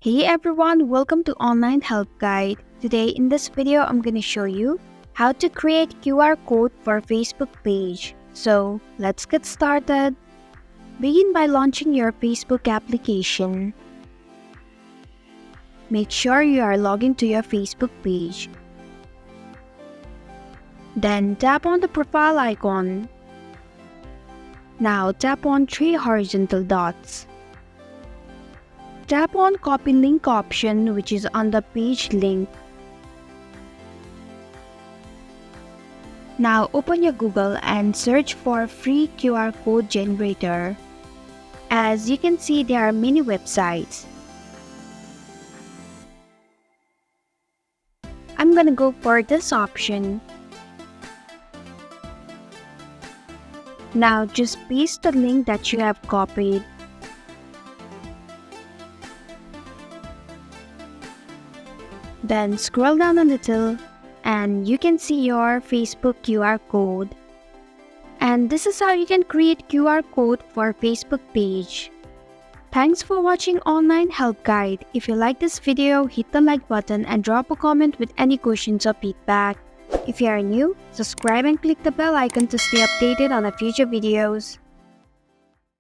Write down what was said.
Hey everyone, welcome to Online Help Guide. Today in this video, I'm going to show you how to create QR code for Facebook page. So let's get started. Begin by launching your Facebook application. Make sure you are logged into your Facebook page. Then tap on the profile icon. Now tap on three horizontal dots. Tap on Copy Link option, which is on the page link. Now open your Google and search for free QR code generator. As you can see, there are many websites. I'm gonna go for this option. Now just paste the link that you have copied. Then scroll down a little and you can see your Facebook QR code. And this is how you can create QR code for Facebook page. Thanks for watching Online Help Guide. If you like this video, hit the like button and drop a comment with any questions or feedback. If you are new, subscribe and click the bell icon to stay updated on our future videos.